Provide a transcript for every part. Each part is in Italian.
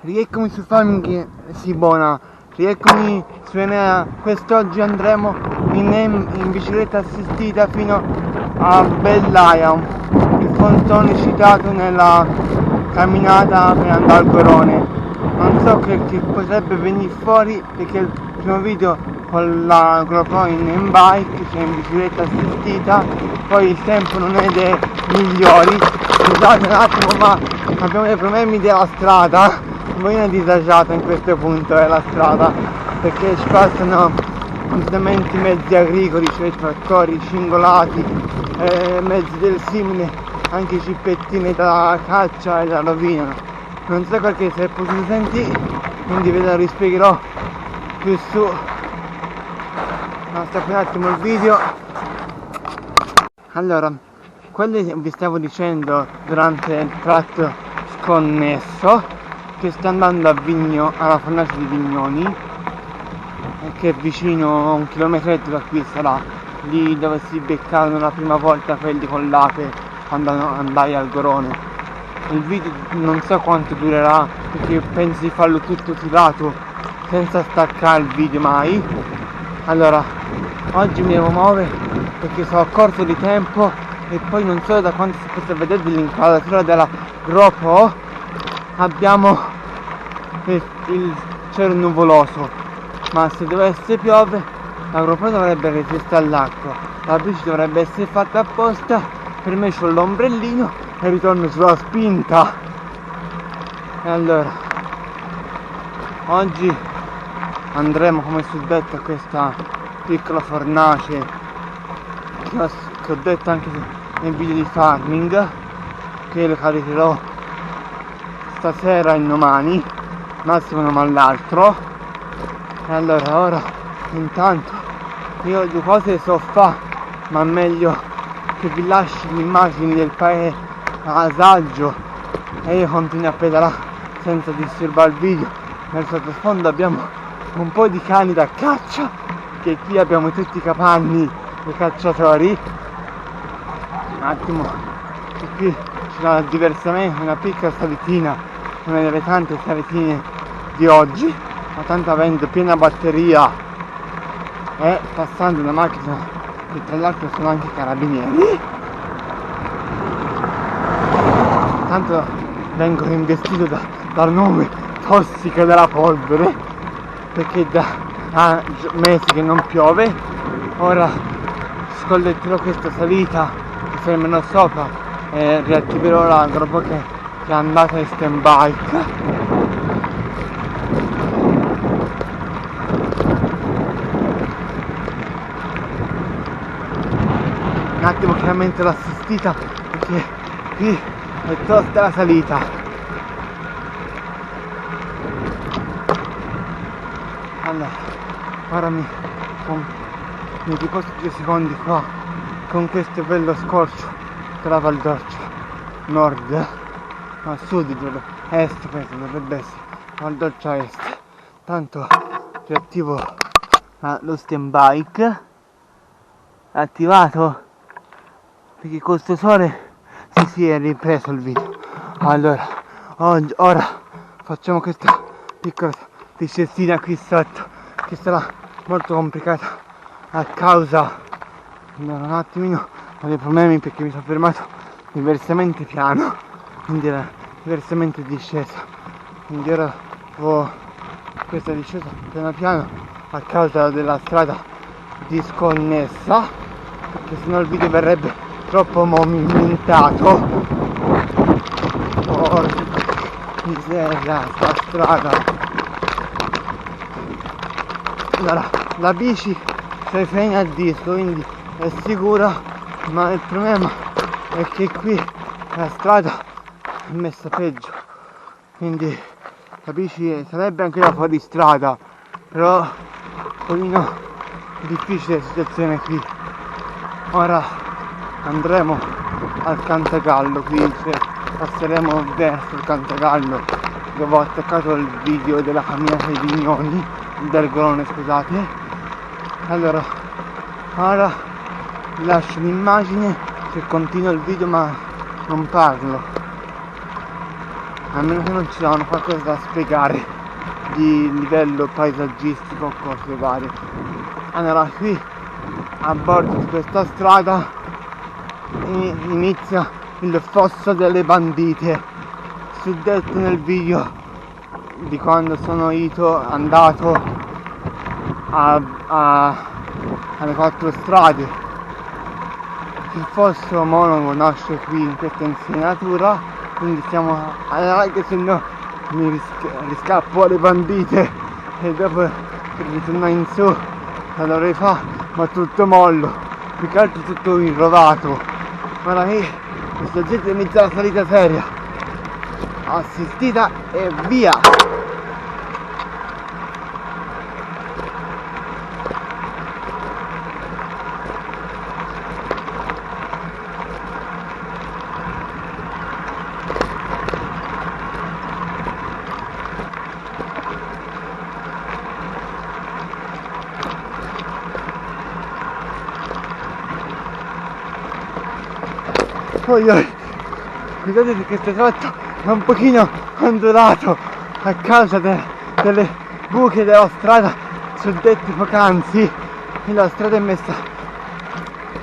Rieccomi su Farming Sibona, rieccomi su Enea. Quest'oggi andremo in bicicletta assistita fino a Bellaia, il frontone citato nella camminata per andare al Gorone. Non so che potrebbe venire fuori, perché il primo video con la GoPro in bike, cioè in bicicletta assistita, poi il tempo non è dei migliori. Scusate un attimo, ma abbiamo dei problemi della strada. Non è disagiata in questo punto la strada, perché ci passano continuamente mezzi agricoli, cioè trattori cingolati, mezzi del simile, anche cippettine da caccia e da rovina. Non so perché, se è potuto sentire, quindi ve lo rispiegherò più su. Aspetta un attimo il video. Allora, quello che vi stavo dicendo durante il tratto sconnesso, che sta andando alla fornace di Vignoni, che è vicino a 1 chilometro da qui, sarà lì dove si beccarono la prima volta quelli con l'ape quando andai al Gorone. Il video non so quanto durerà, perché penso di farlo tutto tirato senza staccare il video mai. Allora, oggi mi devo muovere perché sono a corto di tempo, e poi non so da quanto si possa vedere dall'inquadratura della GoPro, abbiamo il cielo nuvoloso, ma se dovesse piovere la GoPro dovrebbe resistere all'acqua, la bici dovrebbe essere fatta apposta. Per me c'ho l'ombrellino e ritorno sulla spinta. E allora, oggi andremo come suddetto a questa piccola fornace che ho detto anche nel video di Farming, che lo caricherò stasera e domani, massimo uno all'altro. E allora, ora intanto io due cose so fare, ma meglio che vi lasci le immagini del paese a saggio e io continuo a pedalare senza disturbare il video. Nel sottofondo abbiamo un po' di cani da caccia, che qui abbiamo tutti i capanni dei cacciatori. Un attimo, e qui c'è diversamente una piccola salitina, una delle tante salitine di oggi, ma tanto avendo piena batteria e passando una macchina che tra l'altro sono anche carabinieri, tanto vengo investito dal nome tossico della polvere, perché da mesi che non piove. Ora scolletterò questa salita, che fermerò sopra e riattiverò la GoPro che è andata in stand bike. Un attimo chiaramente l'assistita, perché qui è tosta la salita. Allora, ora mi riposo 2 secondi qua con questo bello scorcio tra Val d'Orcia nord, no, sud, est, questo dovrebbe essere Val d'Orcia est. Tanto riattivo lo stand bike attivato, perché con sto sole si è ripreso il video. Allora, ora facciamo questa piccola discestina qui sotto, che sarà molto complicata a causa un attimino dei problemi, perché mi sono fermato diversamente piano, quindi era diversamente discesa, quindi ora questa discesa piano piano a causa della strada disconnessa, perché sennò il video verrebbe troppo movimentato. Porca miseria, sta strada. Allora, la bici si frena a disco, quindi è sicura, ma il problema è che qui la strada è messa peggio, quindi la bici sarebbe anche da fuori strada, però un pochino difficile la situazione qui. Ora andremo al Cantagallo, qui cioè passeremo verso il Cantagallo, dove ho attaccato il video della camminata dei Vignoni, del Gorone, scusate. Allora, ora vi lascio l'immagine che continua il video ma non parlo. a meno che non ci danno qualcosa da spiegare di livello paesaggistico o cose varie. Allora qui a bordo di questa strada inizia il fosso delle bandite, suddetto nel video di quando sono andato alle 4 strade. Il fosso omonimo nasce qui in questa insenatura, quindi stiamo anche se no mi riscappo alle bandite e dopo per ritornare in su la dovrei fare, ma tutto mollo, più che altro tutto inrovato. Ora qui questa gente inizia la salita seria, assistita e via. Scusate perché questo tratto è un pochino ondulato a causa delle buche della strada suddette poc'anzi, e la strada è messa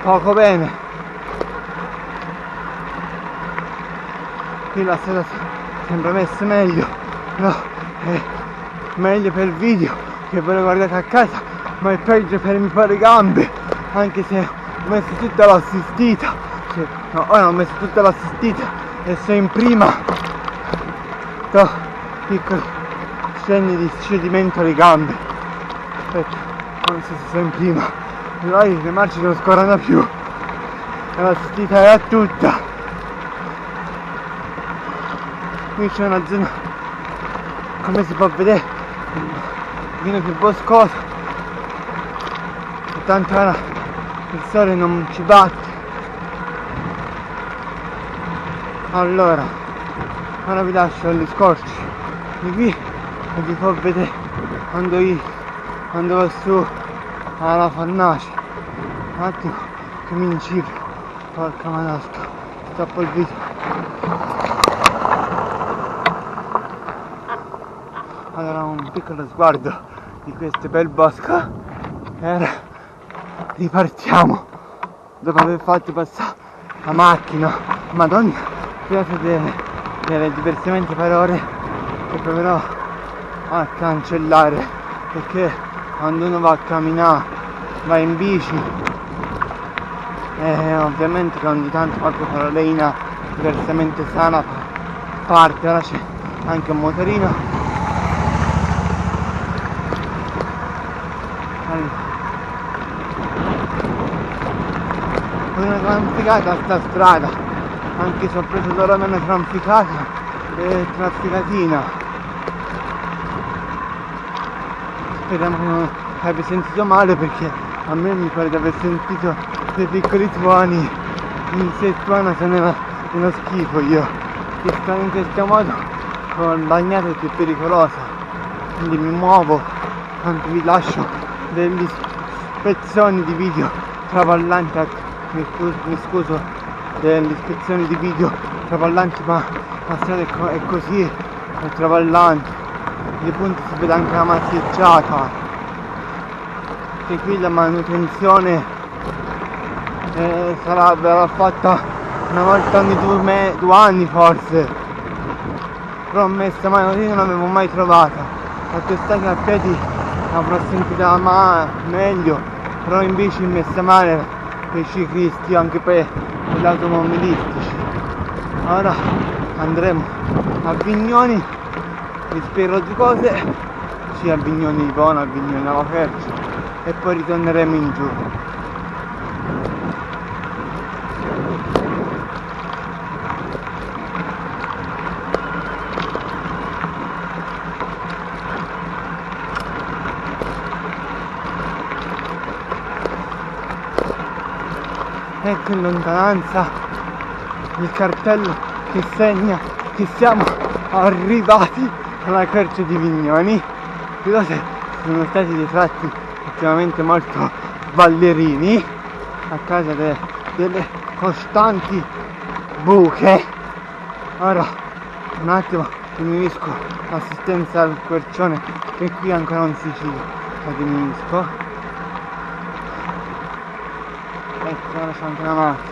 poco bene. Qui la strada sembra messa meglio, però è meglio per il video che ve lo guardate a casa, ma è peggio per le gambe, anche se ho messo tutta l'assistita. No, ora ho messo tutta l'assistita e sono in prima. Piccoli segni di cedimento alle gambe. Aspetta, non so se sono in prima. Le marce non scorrono più. E l'assistita è tutta. Qui c'è una zona, come si può vedere, un pochino più boscosa. E tanto ora il sole non ci batte. Allora, ora vi lascio agli scorci di qui e vi fa vedere quando va su alla Fornace. Un attimo che mi incipro, porca manosca, stoppo il video. Allora un piccolo sguardo di questo bel bosco e ora ripartiamo dopo aver fatto passare la macchina. Madonna, delle diversamente parole che proverò a cancellare, perché quando uno va a camminare, va in bici e ovviamente che ogni tanto qualche parolina diversamente sana parte. Ora c'è anche un motorino. Una trafficata sta strada, anche se ho preso loro meno trafficata e trafficatina. Speriamo che non abbia sentito male, perché a me mi pare di aver sentito dei piccoli tuoni. Se tuona se ne uno schifo io. Che sto in questo modo con il bagnato è più pericolosa, quindi mi muovo, anche vi lascio degli spezzoni di video traballanti. Mi scuso delle ispezioni di video traballanti, ma la strada è così, è traballante. Di punto si vede anche la massicciata, che qui la manutenzione verrà fatta una volta ogni 2 anni forse, però messa mai così non l'avevo mai trovata. Quando stati a piedi avrò sentita meglio, però in bici messa male per i ciclisti, anche per gli automobilistici. Ora andremo a Vignoni, vi spero 2 cose, sia a Vignoni di Bona, a Vignoni alla Fercia, e poi ritorneremo in giù. Ecco in lontananza il cartello che segna che siamo arrivati alla Quercia di Vignoni. Le cose sono stati dei tratti effettivamente molto ballerini a causa delle costanti buche. Ora un attimo diminuisco l'assistenza al quercione che qui ancora non si la diminuisco. Ecco, ora c'è anche una macchina.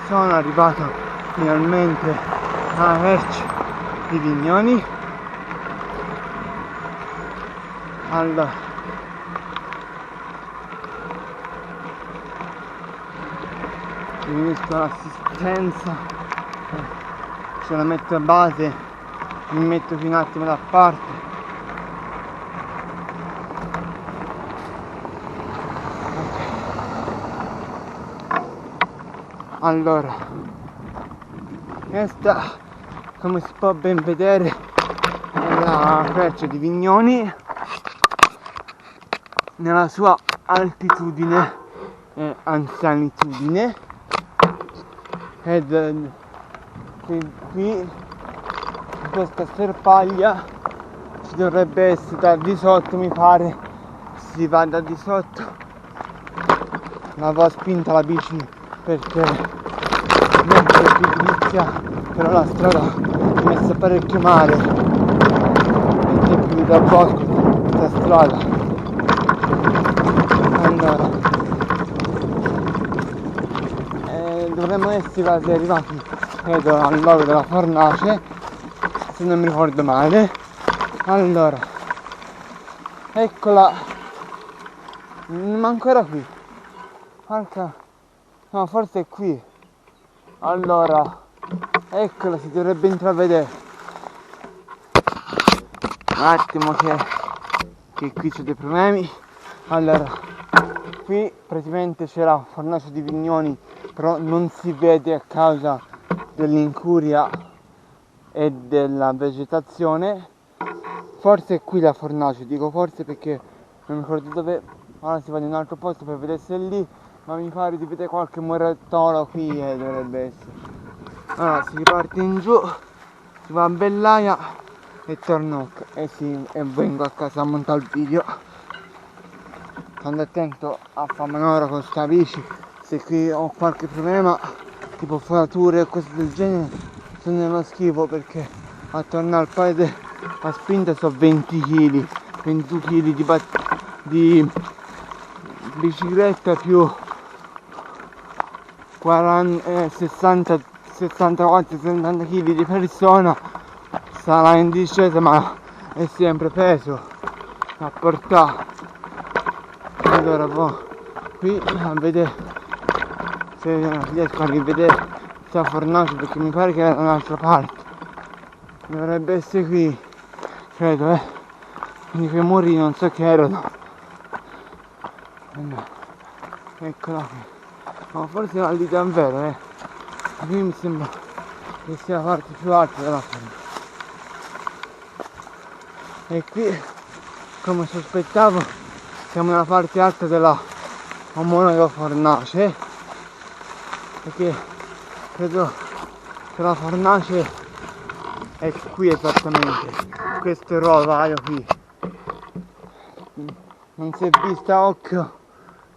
Sono arrivato finalmente alla Verce di Vignoni. Allora, diminuisco l'assistenza, ce la metto a base, mi metto qui un attimo da parte. Allora, questa, come si può ben vedere, è la Verce di Vignoni nella sua altitudine e anzianitudine, ed qui in questa sterpaglia ci dovrebbe essere da di sotto, mi pare si va da di sotto. L'avevo spinta la bici perché non c'è pigrizia, però la strada è messa parecchio male e c'è più da bosco questa strada. Allora, dovremmo essere quasi arrivati, credo, al logo della fornace, se non mi ricordo male. Allora, eccola, ma ancora qui, no, forse è qui. Allora, eccola, si dovrebbe intravedere. Un attimo che qui c'è dei problemi. Allora, qui praticamente c'è la fornace di Vignoni, però non si vede a causa dell'incuria e della vegetazione. Forse è qui la fornace, dico forse perché non mi ricordo dove. Ora si va in un altro posto per vedere se è lì, ma mi pare di vedere qualche murettolo qui e dovrebbe essere. Allora si riparte in giù, si va a Bellaia e torno e vengo a casa a montare il video. Stando attento a fare manovra con sta bici, se qui ho qualche problema tipo forature o cose del genere sono nello schifo, perché a tornare al paese a spinta sono 20 kg, 22 kg di bicicletta più 60, 64, 70 kg di persona. Sarà in discesa ma è sempre peso a portare. Allora qui a vedere se riesco a rivedere questa fornace, perché mi pare che era da un'altra parte, dovrebbe essere qui, credo, quindi quei muri non so che erano. Eccola qui, ma forse era lì davvero, qui mi sembra che sia la parte più alta della fornace. E qui, come sospettavo, siamo nella parte alta della omonima fornace, perché credo che la fornace è qui esattamente, questo rovaio qui. Non si è vista a occhio,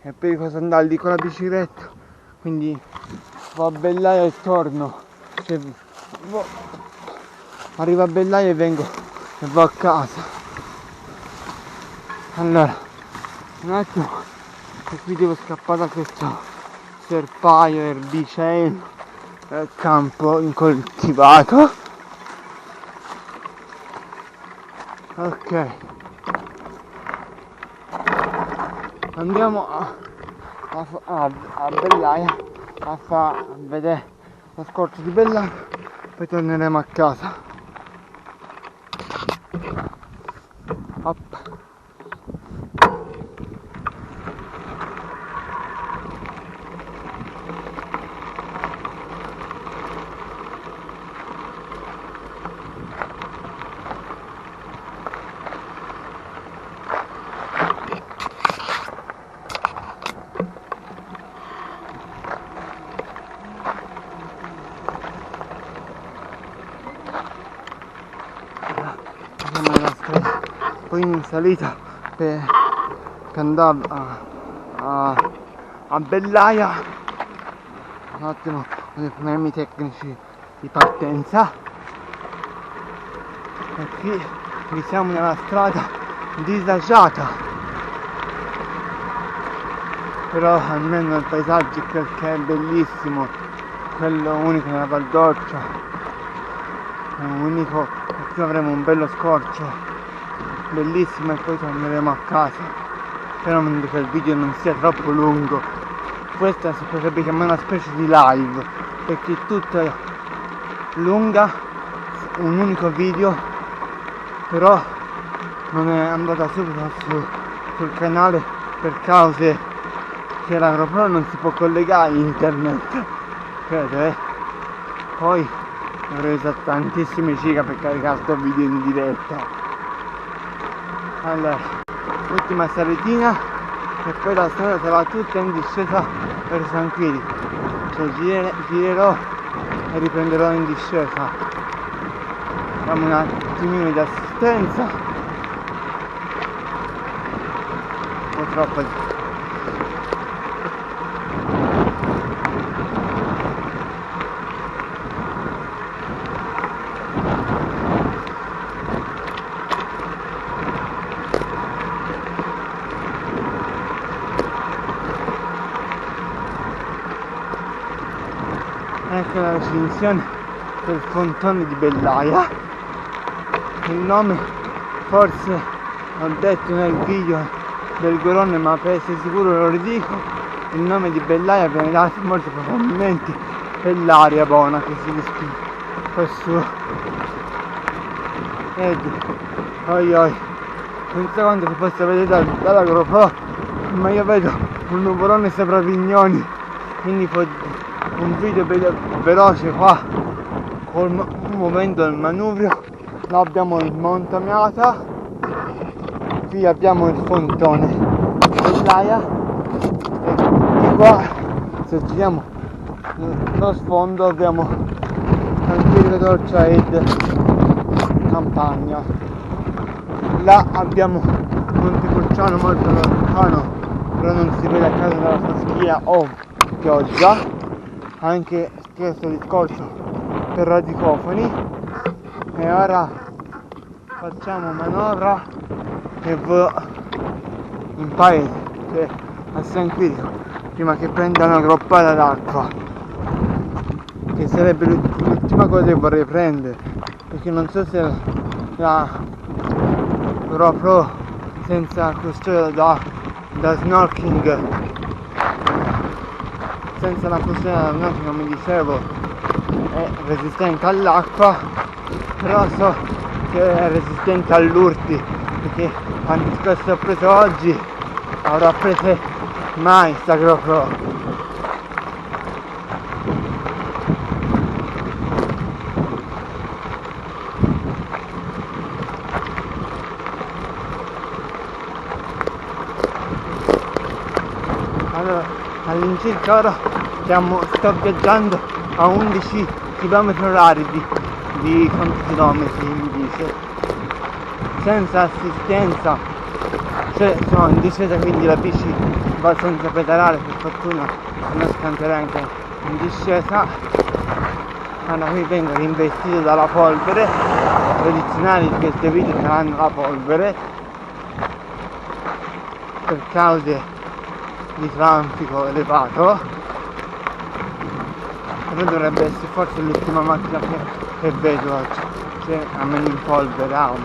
è pericoloso andare lì con la bicicletta, quindi vado a Bellaia e torno, cioè, arrivo a Bellaia e vengo e vado a casa. Allora, un attimo, che qui devo scappare da questo serpaio erbiceo, campo incoltivato. Ok, andiamo a Bellaia a vedere lo scorcio di Bellaia, poi torneremo a casa. Hop. Poi in salita per andare a Bellaia. Un attimo con i problemi tecnici di partenza, e qui siamo nella strada disagiata, però almeno il paesaggio che è bellissimo, quello unico nella Val d'Orcia, è unico, e qui avremo un bello scorcio bellissimo e poi torneremo a casa. Sperando che il video non sia troppo lungo. Questa si potrebbe chiamare una specie di live, perché è tutta lunga, un unico video, però non è andata subito sul canale per cause che la GoPro non si può collegare a internet, credo, poi avrei usato tantissimi giga per caricare questo video in diretta. Allora, ultima salitina e poi la strada sarà tutta in discesa per San Quirico, cioè girerò e riprenderò in discesa. Facciamo un attimino di assistenza, purtroppo ecco la recinzione del Fontone di Bellaia. Il nome forse ho detto nel video del Gorone, ma per essere sicuro lo ridico, il nome di Bellaia viene dato molto probabilmente per l'aria buona che si respira qua su. Ed oi non so quanto si possa vedere dalla GoPro, ma io vedo un nuvolone sopra Vignoni, quindi un video veloce qua muovendo il manubrio. Là abbiamo il Montamiata, qui abbiamo il Fontone di Bellaia, e di qua se giriamo lo sfondo abbiamo San Quirico d'Orcia ed Campagna. Là abbiamo Montepulciano molto lontano, però non si vede a causa della foschia o pioggia, anche questo discorso per radicofoni. E ora facciamo manovra e in paese, cioè a San Quirico, prima che prenda una groppata d'acqua, che sarebbe l'ultima cosa che vorrei prendere, perché non so se la GoPro senza custodia da snorkeling, senza la custodia da snorkeling, come dicevo, è resistente all'acqua, però so che è resistente all'urti, perché quante cose ho preso oggi avrò prese mai sta GoPro. Allora, all'incirca ora sto viaggiando a 11 km/h di quanti chilometri mi dice, senza assistenza, cioè sono in discesa, quindi la bici va senza pedalare, per fortuna non scanterà anche in discesa. Allora qui vengo investito dalla polvere, tradizionali di questi video saranno la polvere per cause di traffico elevato, però dovrebbe essere forse l'ultima macchina che vedo oggi, cioè a meno impolverammi.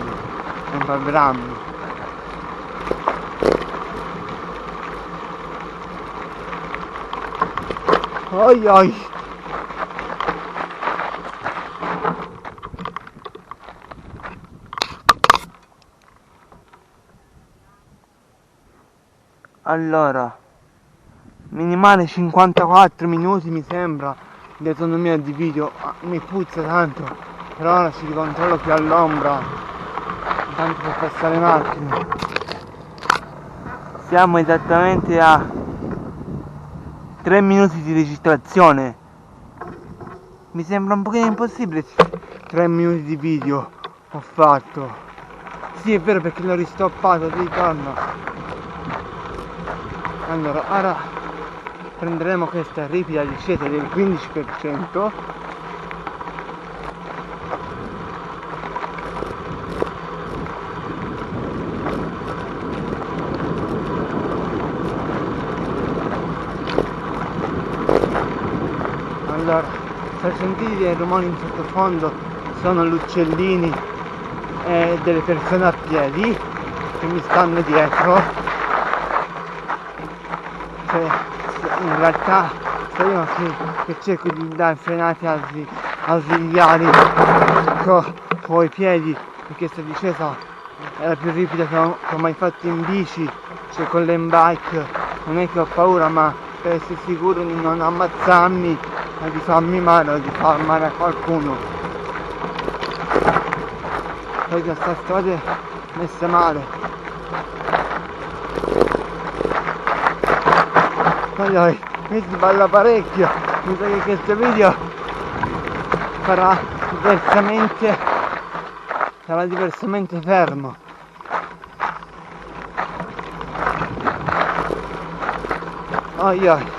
Oi. Allora, minimale 54 minuti mi sembra di autonomia di video. Mi puzza tanto, però ora ci ricontrollo più all'ombra, tanto per passare le macchine. Siamo esattamente a 3 minuti di registrazione. Mi sembra un pochino impossibile, 3 minuti di video ho fatto. Sì, è vero, perché l'ho ristoppato di ritorno. Allora, ora prenderemo questa ripida discesa del 15%. Allora, se sentite dei rumori in sottofondo sono gli uccellini e delle persone a piedi che mi stanno dietro. In realtà sono io che cerco di dare frenate ausiliari con i piedi, perché questa discesa è la più ripida che ho mai fatto in bici, cioè con l'e-bike. Non è che ho paura, ma per essere sicuro di non ammazzarmi o di farmi male o di far male a qualcuno. Poi questa strada è messa male. Allora, mi si balla parecchio, mi sa che questo video sarà diversamente fermo. Oi oi.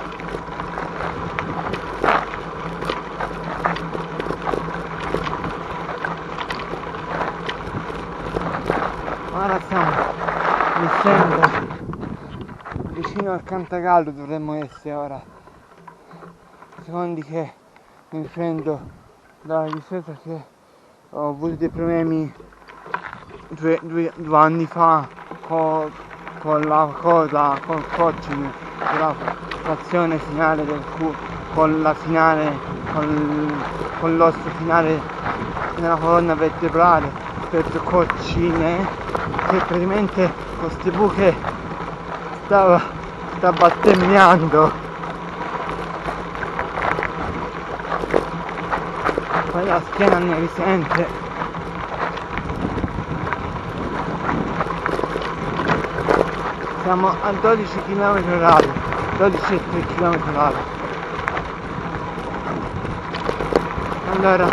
Ora siamo, mi sembra, vicino al Cantagallo dovremmo essere ora. Secondi che mi prendo dalla discesa che ho avuto dei problemi due anni fa con la cosa, col coaching, con la frazione finale del con la finale, con l'osso finale nella colonna vertebrale per coccine, che praticamente con queste buche sta battemmiando. Poi la schiena ne risente. Siamo a 12 km/h, 12,3 km/h. Allora,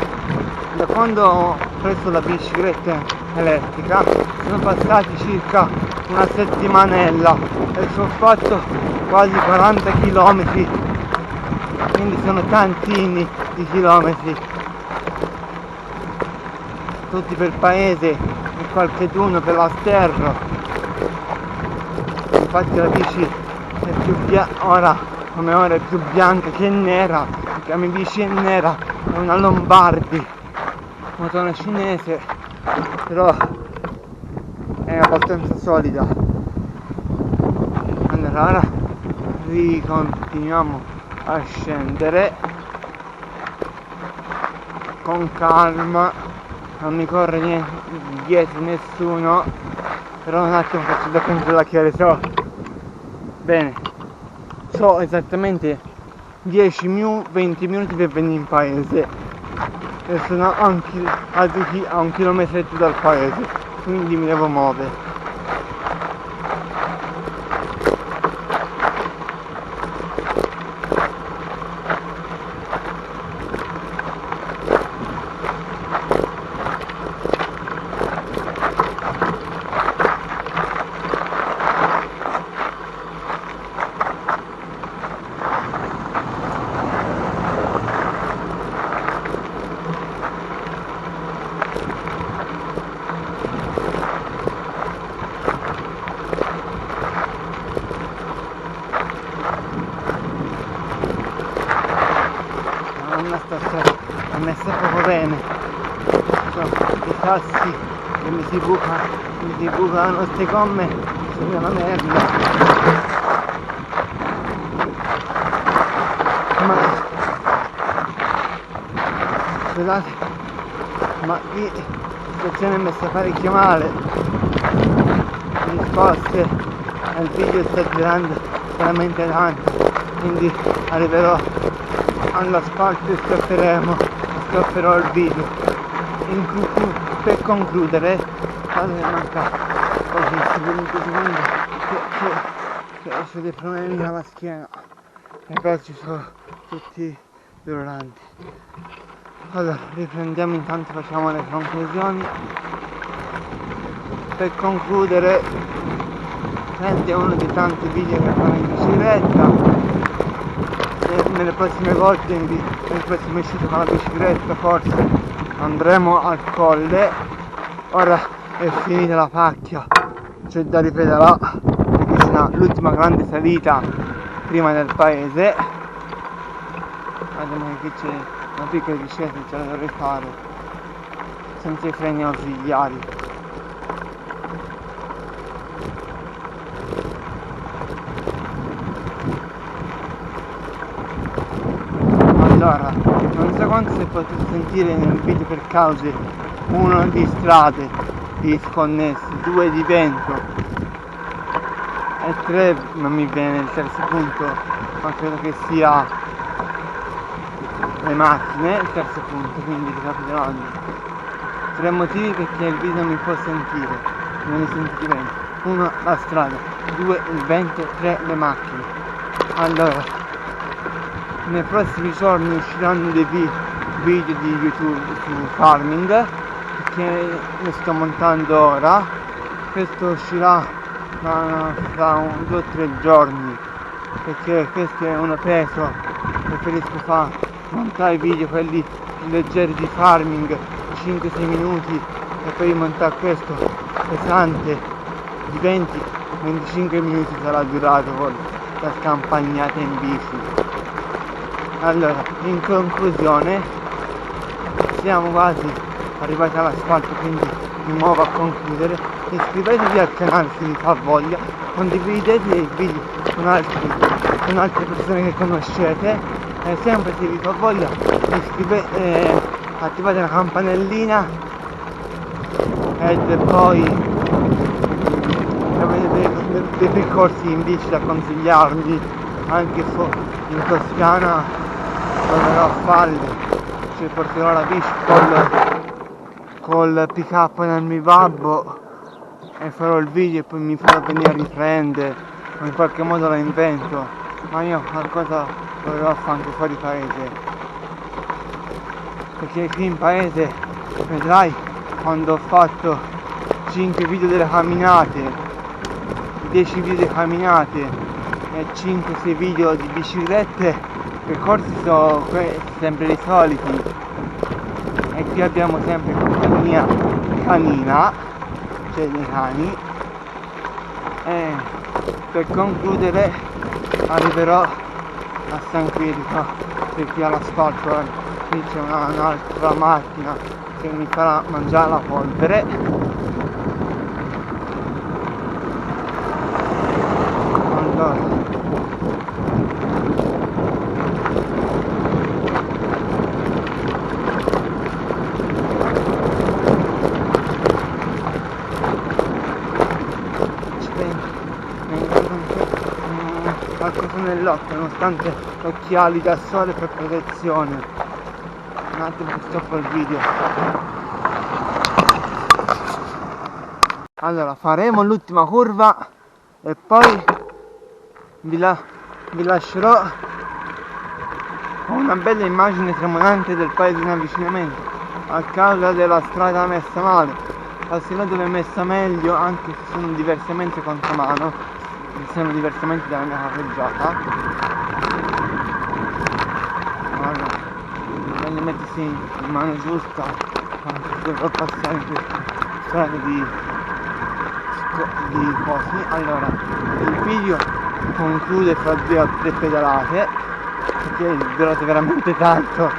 da quando ho preso la bicicletta elettrica sono passati circa una settimanella e ci ho fatto quasi 40 km, quindi sono tantini di chilometri, tutti per paese e qualcheduno per la sterra. Infatti la bici è più ora è più bianca che nera, perché la mia bici è nera, è una Lombardi, motore cinese, però è abbastanza solida. Allora ora ricontinuiamo a scendere con calma, non mi corre niente dietro nessuno, però un attimo faccio da controllare che ore so. Bene, so esattamente 20 minuti per venire in paese e sono a un chilometretto dal paese, quindi mi devo muovere. È messa proprio bene, i sassi che mi si bucano queste gomme, sono una merda. Ma scusate, ma qui la situazione è messa parecchio male, mi sposto e il video sta girando veramente tanto, quindi arriverò all'asfalto e stopperò il video. Per concludere, manca pochissimi secondi che ho dei problemi alla schiena e poi ci sono tutti dolorati. Allora riprendiamo, intanto facciamo le conclusioni. Per concludere, questo è uno dei tanti video che farò in bicicletta. nelle prossime volte, nelle prossime uscite con la bicicletta forse andremo al colle. Ora è finita la pacchia, c'è da ripedalare perché c'è l'ultima grande salita prima del paese. Vediamo che c'è una piccola discesa, ce la dovrei fare senza i freni ausiliari. Allora, non so quanto si è potuto sentire nel video per cause, 1 di strade disconnesse, 2 di vento e 3 non mi viene il terzo punto, ma credo che sia le macchine il terzo punto, quindi ricapitolando, 3 motivi perché il video non mi può sentire, non mi sentite bene: 1 la strada, 2 il vento, 3 le macchine. Allora, nei prossimi giorni usciranno dei video di YouTube su farming che ne sto montando ora. Questo uscirà tra 2 o 3 giorni perché questo è uno peso, preferisco montare video quelli leggeri di farming 5-6 minuti e poi montare questo pesante di 20-25 minuti sarà durato con la scampagnata in bici. Allora, in conclusione, siamo quasi arrivati all'asfalto, quindi mi muovo a concludere. Iscrivetevi al canale se vi fa voglia, condividete il video con altre persone che conoscete e sempre se vi fa voglia attivate la campanellina ed poi avete dei percorsi in bici da consigliarvi. Anche in Toscana proverò a farli, ci porterò la bici col pick up nel mio babbo e farò il video e poi mi farò venire a riprendere o in qualche modo la invento, ma io qualcosa proverò a fare anche fuori paese, perché qui in paese vedrai quando ho fatto 5 video delle camminate, 10 video delle camminate e 5-6 video di biciclette, i percorsi sono sempre i soliti e qui abbiamo sempre compagnia canina, cioè dei cani. E per concludere arriverò a San Quirico perché all'asfalto qui c'è un'altra macchina che mi farà mangiare la polvere. Qualcosa nell'occhio nonostante occhiali da sole per protezione. Un attimo che stoppo il video. Allora faremo l'ultima curva e poi vi lascerò con una bella immagine tremonante del paese in avvicinamento a causa della strada messa male. La strada dove è messa meglio, anche se sono diversamente contromano, sono diversamente dalla mia carreggiata. Allora, meglio mettersi in mano giusta quando si dovrò passare in questa strada di cosi. Allora, il video conclude fra 2 o 3 pedalate perché durate veramente tanto,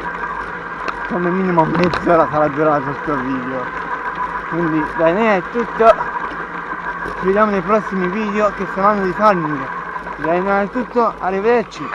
come minimo mezz'ora sarà durato questo video. Quindi da me è tutto, ci vediamo nei prossimi video che saranno di farming. Da me è tutto, arrivederci.